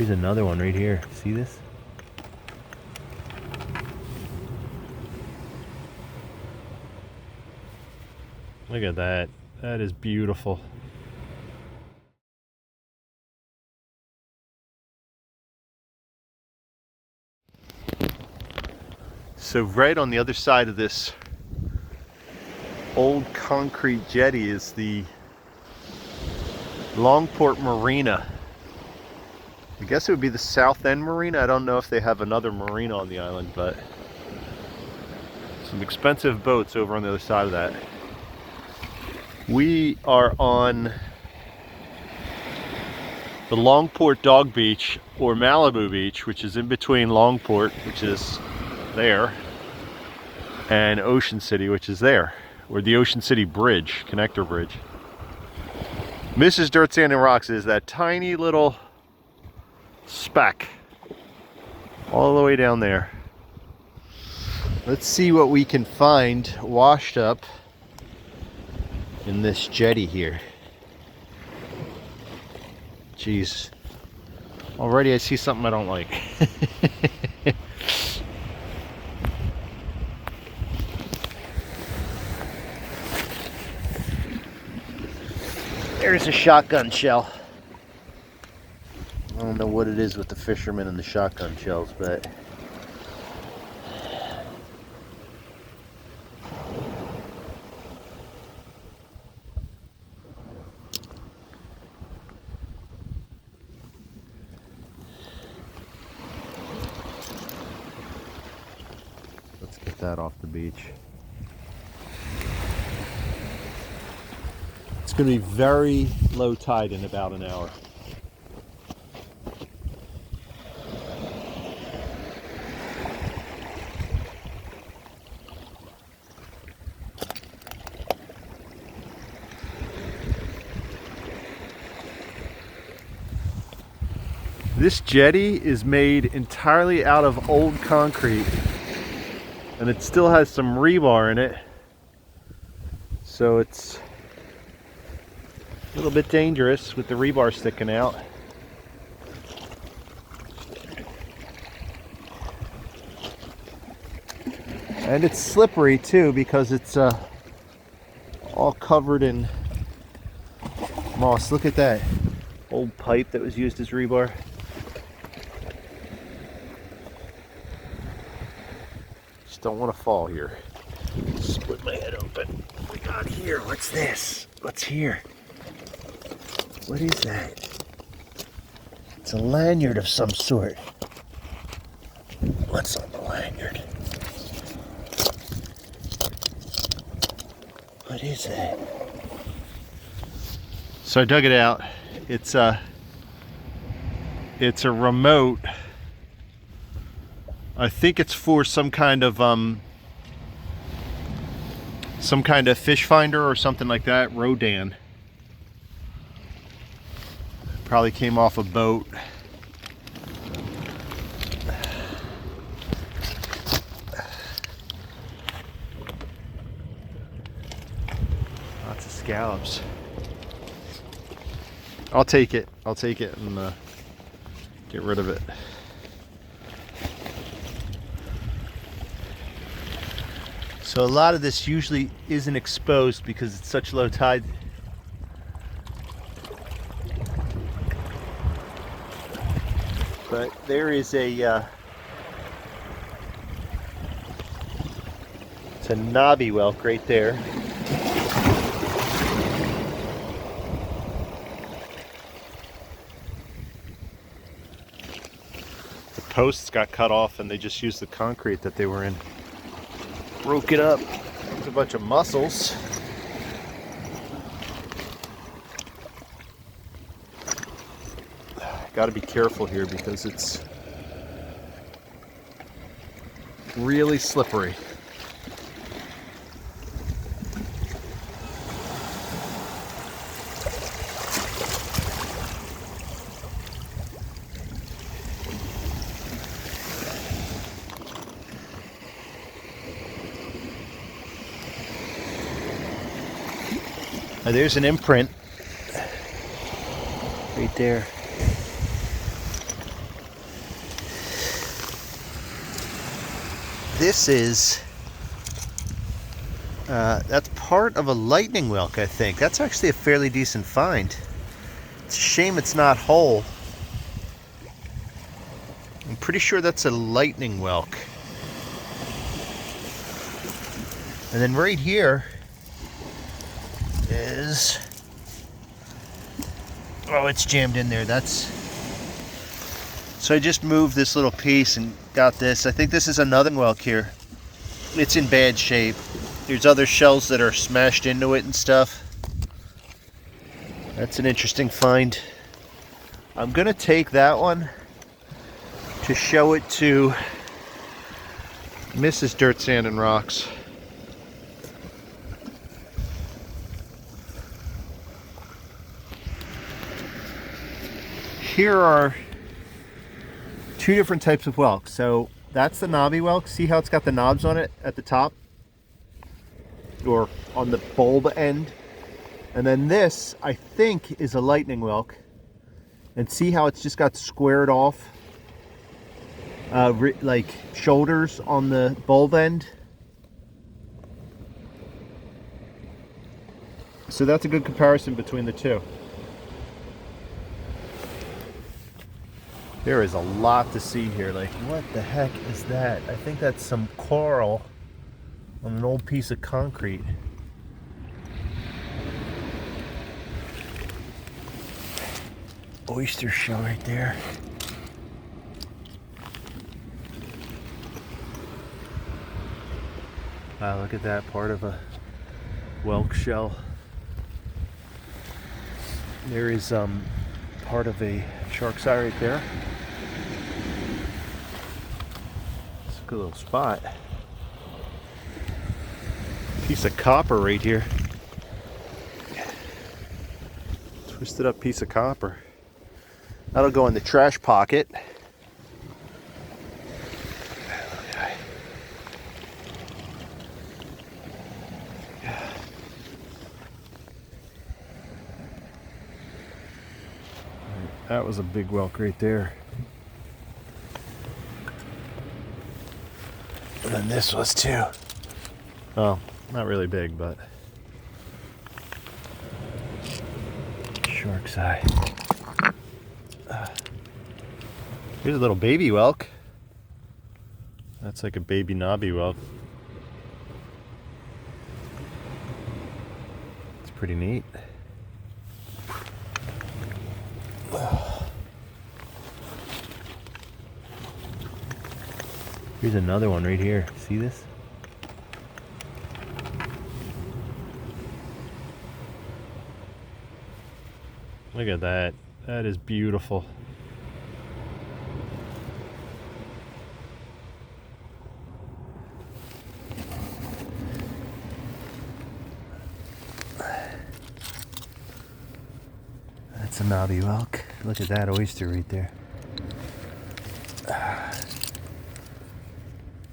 Here's another one right here. See this? Look at that. That is beautiful. So right on the other side of this old concrete jetty is the Longport Marina. I guess it would be the South End Marina. I don't know if they have another marina on the island, but some expensive boats over on the other side of that. We are on the Longport Dog Beach, or Malibu Beach, which is in between Longport, which is there, and Ocean City, which is there, or the Ocean City Bridge, connector bridge. Mrs. Dirt, Sand, and Rocks is that tiny little speck all the way down there. Let's see what we can find washed up in this jetty here. Jeez, already I see something I don't like. There's a shotgun shell. I don't know what it is with the fishermen and the shotgun shells, but let's get that off the beach. It's going to be very low tide in about an hour. This jetty is made entirely out of old concrete, and it still has some rebar in it, so it's a little bit dangerous with the rebar sticking out. And it's slippery too, because it's all covered in moss. Look at that old pipe that was used as rebar. Just don't want to fall here. Split my head open. What we got here? What's this? What's here? What is that? It's a lanyard of some sort. What's on the lanyard? What is that? So I dug it out. It's a remote. I think it's for some kind of fish finder or something like that. Rodan. Probably came off a boat. Lots of scallops. I'll take it. I'll take it and get rid of it. So a lot of this usually isn't exposed because it's such low tide. But there is it's a knobby whelk right there. The posts got cut off and they just used the concrete that they were in. Broke it up. There's a bunch of mussels. Got to be careful here because it's really slippery. Now there's an imprint right there. This is, that's part of a lightning whelk, I think. That's actually a fairly decent find. It's a shame it's not whole. I'm pretty sure that's a lightning whelk. And then right here is, oh, it's jammed in there. That's, so I just moved this little piece and got this. I think this is another whelk here. It's in bad shape. There's other shells that are smashed into it and stuff. That's an interesting find. I'm gonna take that one to show it to Mrs. Dirt, Sand, and Rocks. Here are two different types of whelks. So that's the knobby whelk. See how it's got the knobs on it at the top? Or on the bulb end. And then this, I think, is a lightning whelk. And see how it's just got squared off, like shoulders on the bulb end? So that's a good comparison between the two. There is a lot to see here. Like, what the heck is that? I think that's some coral on an old piece of concrete. Oyster shell right there. Wow, look at that, part of a whelk shell. There is part of a shark's eye right there. It's a good little spot. Piece of copper right here. Twisted up piece of copper. That'll go in the trash pocket. That was a big whelk right there. And then this was too. Oh, not really big, but shark's eye. Here's a little baby whelk. That's like a baby knobby whelk. It's pretty neat. Here's another one right here. See this? Look at that. That is beautiful. That's a knobby whelk. Look at that oyster right there.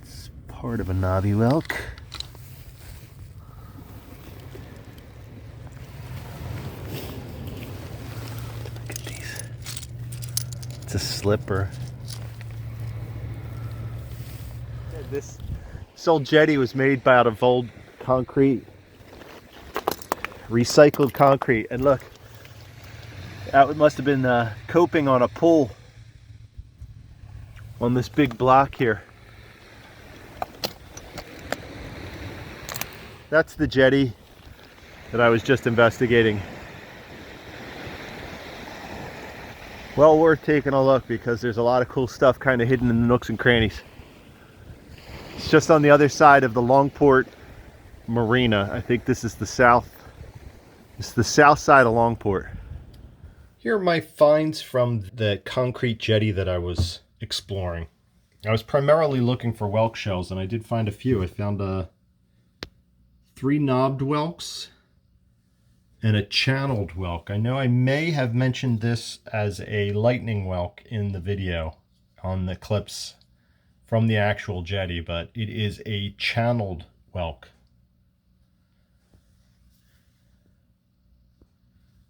It's part of a knobby whelk. Look at these. It's a slipper. This old jetty was made out of old concrete, recycled concrete, and look. That must have been coping on a pool on this big block here. That's the jetty that I was just investigating. Well worth taking a look because there's a lot of cool stuff kind of hidden in the nooks and crannies. It's just on the other side of the Longport Marina. I think this is the south. It's the south side of Longport. Here are my finds from the concrete jetty that I was exploring. I was primarily looking for whelk shells, and I did find a few. I found 3 knobbed whelks and a channeled whelk. I know I may have mentioned this as a lightning whelk in the video on the clips from the actual jetty, but it is a channeled whelk.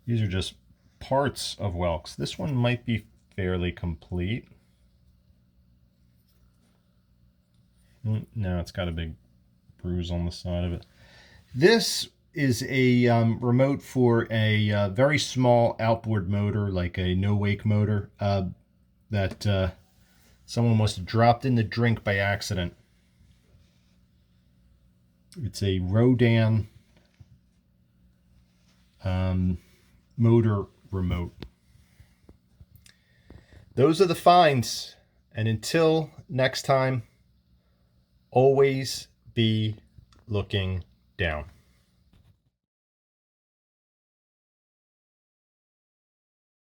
These are just parts of whelks. This one might be fairly complete. No, it's got a big bruise on the side of it. This is a remote for a very small outboard motor, like a no-wake motor, that someone must have dropped in the drink by accident. It's a Rodan motor remote. Those are the finds. And until next time, always be looking down.